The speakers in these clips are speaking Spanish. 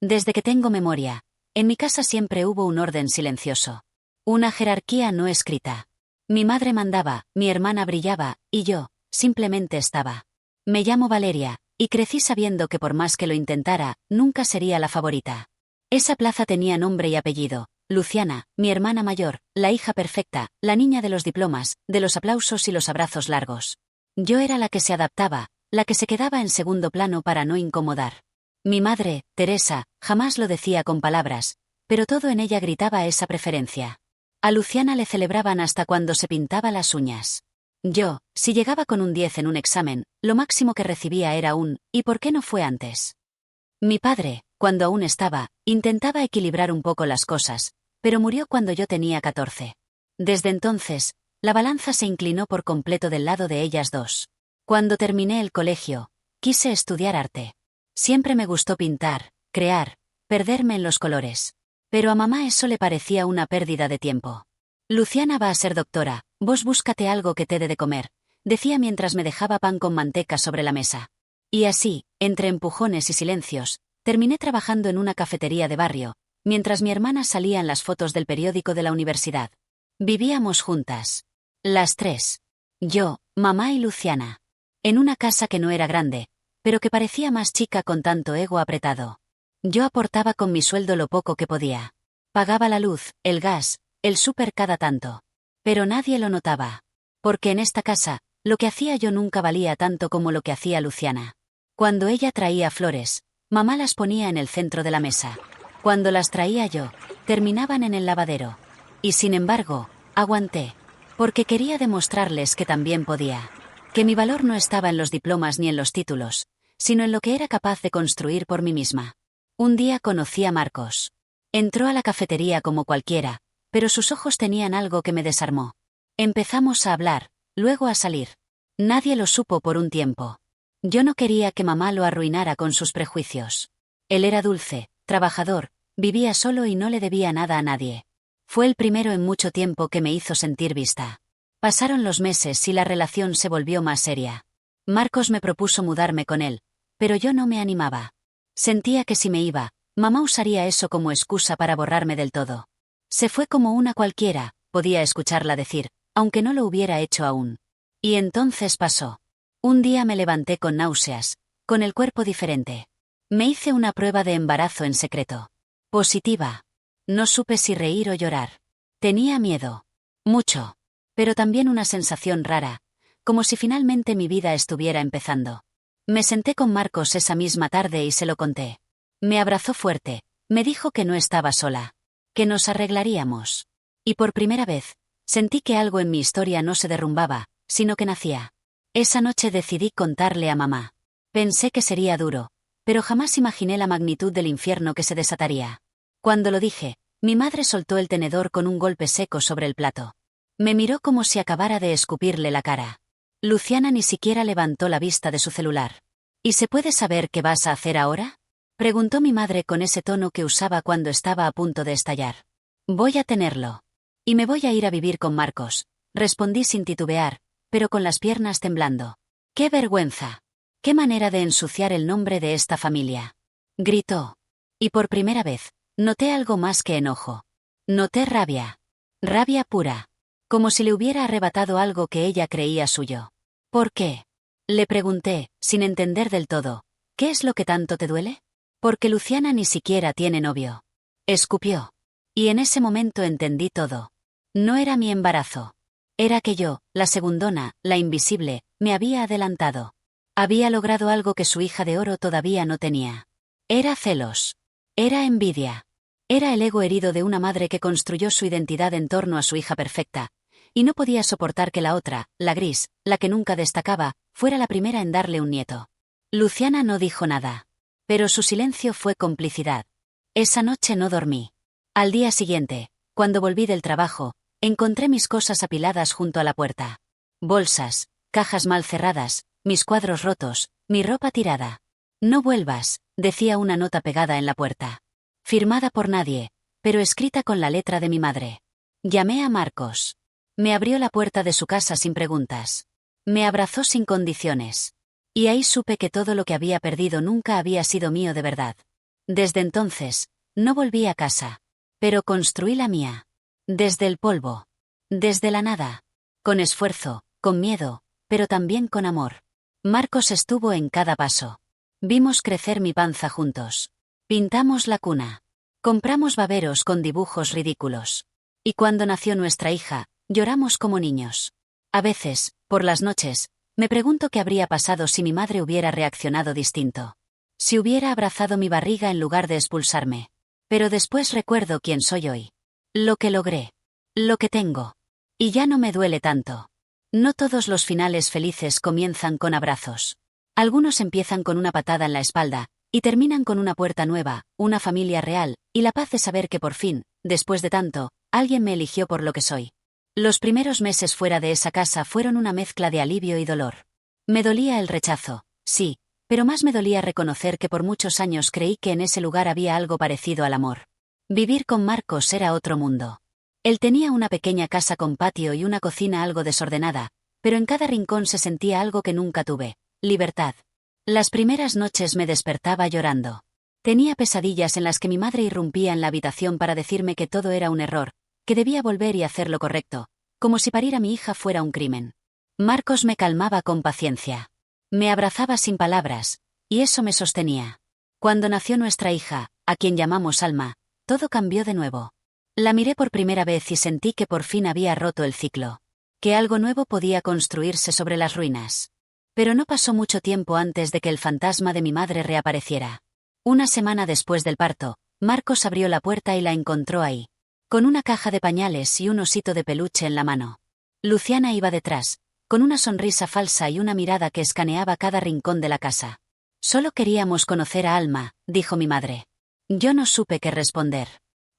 Desde que tengo memoria, en mi casa siempre hubo un orden silencioso. Una jerarquía no escrita. Mi madre mandaba, mi hermana brillaba, y yo, simplemente estaba. Me llamo Valeria, y crecí sabiendo que por más que lo intentara, nunca sería la favorita. Esa plaza tenía nombre y apellido: Luciana, mi hermana mayor, la hija perfecta, la niña de los diplomas, de los aplausos y los abrazos largos. Yo era la que se adaptaba, la que se quedaba en segundo plano para no incomodar. Mi madre, Teresa, jamás lo decía con palabras, pero todo en ella gritaba esa preferencia. A Luciana le celebraban hasta cuando se pintaba las uñas. Yo, si llegaba con un 10 en un examen, lo máximo que recibía era un «¿y por qué no fue antes?». Mi padre, cuando aún estaba, intentaba equilibrar un poco las cosas, pero murió cuando yo tenía 14. Desde entonces, la balanza se inclinó por completo del lado de ellas dos. Cuando terminé el colegio, quise estudiar arte. Siempre me gustó pintar, crear, perderme en los colores. Pero a mamá eso le parecía una pérdida de tiempo. Luciana va a ser doctora, vos búscate algo que te dé de comer, decía mientras me dejaba pan con manteca sobre la mesa. Y así, entre empujones y silencios, terminé trabajando en una cafetería de barrio, mientras mi hermana salía en las fotos del periódico de la universidad. Vivíamos juntas. Las tres. Yo, mamá y Luciana. En una casa que no era grande, pero que parecía más chica con tanto ego apretado. Yo aportaba con mi sueldo lo poco que podía. Pagaba la luz, el gas, el súper cada tanto. Pero nadie lo notaba. Porque en esta casa, lo que hacía yo nunca valía tanto como lo que hacía Luciana. Cuando ella traía flores, mamá las ponía en el centro de la mesa. Cuando las traía yo, terminaban en el lavadero. Y sin embargo, aguanté. Porque quería demostrarles que también podía. Que mi valor no estaba en los diplomas ni en los títulos, sino en lo que era capaz de construir por mí misma. Un día conocí a Marcos. Entró a la cafetería como cualquiera, pero sus ojos tenían algo que me desarmó. Empezamos a hablar, luego a salir. Nadie lo supo por un tiempo. Yo no quería que mamá lo arruinara con sus prejuicios. Él era dulce, trabajador, vivía solo y no le debía nada a nadie. Fue el primero en mucho tiempo que me hizo sentir vista. Pasaron los meses y la relación se volvió más seria. Marcos me propuso mudarme con él, pero yo no me animaba. Sentía que si me iba, mamá usaría eso como excusa para borrarme del todo. Se fue como una cualquiera, podía escucharla decir, aunque no lo hubiera hecho aún. Y entonces pasó. Un día me levanté con náuseas, con el cuerpo diferente. Me hice una prueba de embarazo en secreto. Positiva. No supe si reír o llorar. Tenía miedo. Mucho. Pero también una sensación rara, como si finalmente mi vida estuviera empezando. Me senté con Marcos esa misma tarde y se lo conté. Me abrazó fuerte, me dijo que no estaba sola, que nos arreglaríamos. Y por primera vez, sentí que algo en mi historia no se derrumbaba, sino que nacía. Esa noche decidí contarle a mamá. Pensé que sería duro, pero jamás imaginé la magnitud del infierno que se desataría. Cuando lo dije, mi madre soltó el tenedor con un golpe seco sobre el plato. Me miró como si acabara de escupirle la cara. Luciana ni siquiera levantó la vista de su celular. ¿Y se puede saber qué vas a hacer ahora?, preguntó mi madre con ese tono que usaba cuando estaba a punto de estallar. Voy a tenerlo. Y me voy a ir a vivir con Marcos, respondí sin titubear, pero con las piernas temblando. ¡Qué vergüenza! ¡Qué manera de ensuciar el nombre de esta familia!, gritó. Y por primera vez, noté algo más que enojo. Noté rabia. Rabia pura. Como si le hubiera arrebatado algo que ella creía suyo. ¿Por qué?, le pregunté, sin entender del todo. ¿Qué es lo que tanto te duele? Porque Luciana ni siquiera tiene novio. Escupió. Y en ese momento entendí todo. No era mi embarazo. Era que yo, la segundona, la invisible, me había adelantado. Había logrado algo que su hija de oro todavía no tenía. Era celos. Era envidia. Era el ego herido de una madre que construyó su identidad en torno a su hija perfecta, y no podía soportar que la otra, la gris, la que nunca destacaba, fuera la primera en darle un nieto. Luciana no dijo nada. Pero su silencio fue complicidad. Esa noche no dormí. Al día siguiente, cuando volví del trabajo, encontré mis cosas apiladas junto a la puerta. Bolsas, cajas mal cerradas, mis cuadros rotos, mi ropa tirada. No vuelvas, decía una nota pegada en la puerta. Firmada por nadie, pero escrita con la letra de mi madre. Llamé a Marcos. Me abrió la puerta de su casa sin preguntas. Me abrazó sin condiciones. Y ahí supe que todo lo que había perdido nunca había sido mío de verdad. Desde entonces, no volví a casa. Pero construí la mía. Desde el polvo. Desde la nada. Con esfuerzo, con miedo, pero también con amor. Marcos estuvo en cada paso. Vimos crecer mi panza juntos. Pintamos la cuna. Compramos baberos con dibujos ridículos. Y cuando nació nuestra hija, lloramos como niños. A veces, por las noches, me pregunto qué habría pasado si mi madre hubiera reaccionado distinto. Si hubiera abrazado mi barriga en lugar de expulsarme. Pero después recuerdo quién soy hoy. Lo que logré. Lo que tengo. Y ya no me duele tanto. No todos los finales felices comienzan con abrazos. Algunos empiezan con una patada en la espalda, y terminan con una puerta nueva, una familia real, y la paz de saber que por fin, después de tanto, alguien me eligió por lo que soy. Los primeros meses fuera de esa casa fueron una mezcla de alivio y dolor. Me dolía el rechazo, sí, pero más me dolía reconocer que por muchos años creí que en ese lugar había algo parecido al amor. Vivir con Marcos era otro mundo. Él tenía una pequeña casa con patio y una cocina algo desordenada, pero en cada rincón se sentía algo que nunca tuve: libertad. Las primeras noches me despertaba llorando. Tenía pesadillas en las que mi madre irrumpía en la habitación para decirme que todo era un error, que debía volver y hacer lo correcto, como si parir a mi hija fuera un crimen. Marcos me calmaba con paciencia. Me abrazaba sin palabras, y eso me sostenía. Cuando nació nuestra hija, a quien llamamos Alma, todo cambió de nuevo. La miré por primera vez y sentí que por fin había roto el ciclo. Que algo nuevo podía construirse sobre las ruinas. Pero no pasó mucho tiempo antes de que el fantasma de mi madre reapareciera. Una semana después del parto, Marcos abrió la puerta y la encontró ahí. Con una caja de pañales y un osito de peluche en la mano. Luciana iba detrás, con una sonrisa falsa y una mirada que escaneaba cada rincón de la casa. Solo queríamos conocer a Alma, dijo mi madre. Yo no supe qué responder.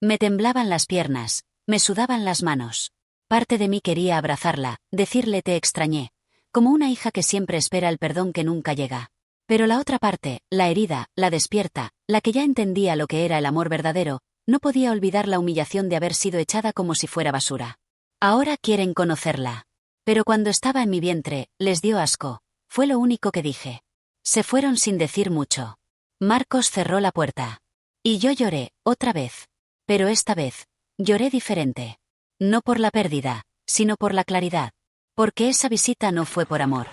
Me temblaban las piernas, me sudaban las manos. Parte de mí quería abrazarla, decirle te extrañé, como una hija que siempre espera el perdón que nunca llega. Pero la otra parte, la herida, la despierta, la que ya entendía lo que era el amor verdadero, no podía olvidar la humillación de haber sido echada como si fuera basura. Ahora quieren conocerla. Pero cuando estaba en mi vientre, les dio asco. Fue lo único que dije. Se fueron sin decir mucho. Marcos cerró la puerta. Y yo lloré, otra vez. Pero esta vez, lloré diferente. No por la pérdida, sino por la claridad. Porque esa visita no fue por amor.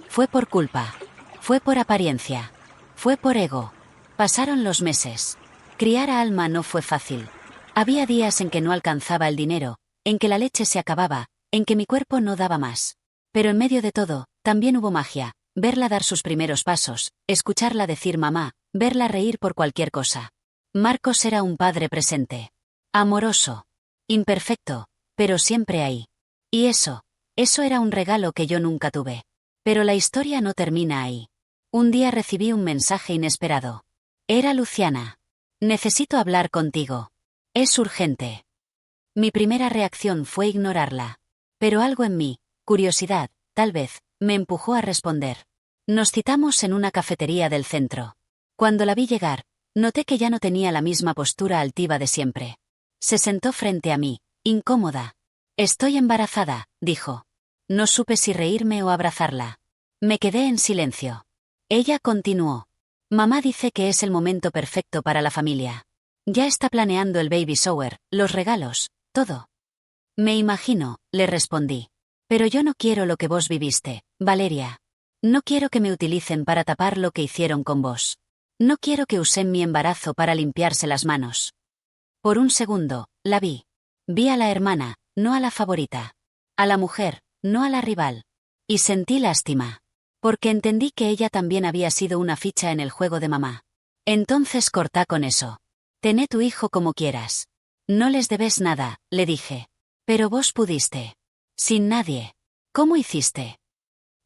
Fue por culpa. Fue por apariencia. Fue por ego. Pasaron los meses. Criar a Alma no fue fácil. Había días en que no alcanzaba el dinero, en que la leche se acababa, en que mi cuerpo no daba más. Pero en medio de todo, también hubo magia, verla dar sus primeros pasos, escucharla decir mamá, verla reír por cualquier cosa. Marcos era un padre presente. Amoroso. Imperfecto, pero siempre ahí. Y eso era un regalo que yo nunca tuve. Pero la historia no termina ahí. Un día recibí un mensaje inesperado. Era Luciana. Necesito hablar contigo. Es urgente. Mi primera reacción fue ignorarla. Pero algo en mí, curiosidad, tal vez, me empujó a responder. Nos citamos en una cafetería del centro. Cuando la vi llegar, noté que ya no tenía la misma postura altiva de siempre. Se sentó frente a mí, incómoda. Estoy embarazada, dijo. No supe si reírme o abrazarla. Me quedé en silencio. Ella continuó. Mamá dice que es el momento perfecto para la familia. Ya está planeando el baby shower, los regalos, todo. Me imagino, le respondí. Pero yo no quiero lo que vos viviste, Valeria. No quiero que me utilicen para tapar lo que hicieron con vos. No quiero que usen mi embarazo para limpiarse las manos. Por un segundo, la vi. Vi a la hermana, no a la favorita. A la mujer, no a la rival. Y sentí lástima. Porque entendí que ella también había sido una ficha en el juego de mamá. Entonces cortá con eso. Tené tu hijo como quieras. No les debes nada, le dije. Pero vos pudiste. Sin nadie. ¿Cómo hiciste?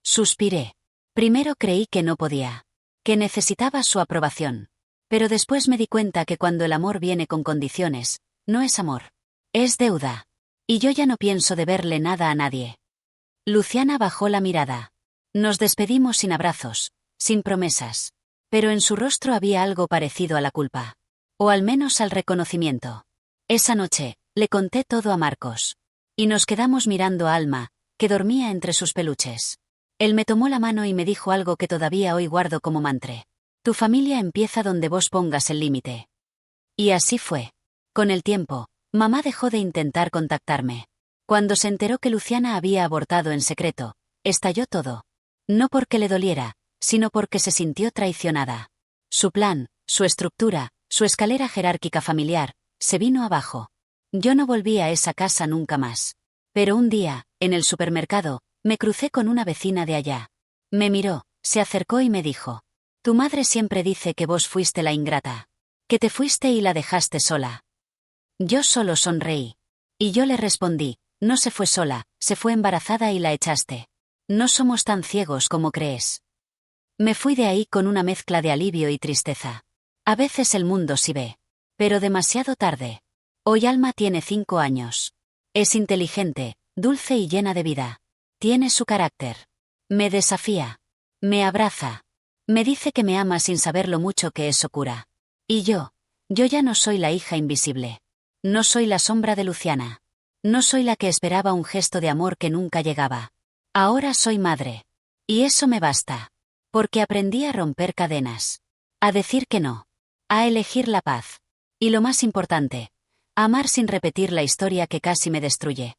Suspiré. Primero creí que no podía. Que necesitaba su aprobación. Pero después me di cuenta que cuando el amor viene con condiciones, no es amor. Es deuda. Y yo ya no pienso deberle nada a nadie. Luciana bajó la mirada. Nos despedimos sin abrazos, sin promesas. Pero en su rostro había algo parecido a la culpa. O al menos al reconocimiento. Esa noche, le conté todo a Marcos. Y nos quedamos mirando a Alma, que dormía entre sus peluches. Él me tomó la mano y me dijo algo que todavía hoy guardo como mantra. Tu familia empieza donde vos pongas el límite. Y así fue. Con el tiempo, mamá dejó de intentar contactarme. Cuando se enteró que Luciana había abortado en secreto, estalló todo. No porque le doliera, sino porque se sintió traicionada. Su plan, su estructura, su escalera jerárquica familiar, se vino abajo. Yo no volví a esa casa nunca más. Pero un día, en el supermercado, me crucé con una vecina de allá. Me miró, se acercó y me dijo: tu madre siempre dice que vos fuiste la ingrata. Que te fuiste y la dejaste sola. Yo solo sonreí. Y yo le respondí: no se fue sola, se fue embarazada y la echaste. No somos tan ciegos como crees. Me fui de ahí con una mezcla de alivio y tristeza. A veces el mundo sí ve. Pero demasiado tarde. Hoy Alma tiene 5 años. Es inteligente, dulce y llena de vida. Tiene su carácter. Me desafía. Me abraza. Me dice que me ama sin saber lo mucho que eso cura. Y yo ya no soy la hija invisible. No soy la sombra de Luciana. No soy la que esperaba un gesto de amor que nunca llegaba. Ahora soy madre. Y eso me basta. Porque aprendí a romper cadenas. A decir que no. A elegir la paz. Y lo más importante, a amar sin repetir la historia que casi me destruye.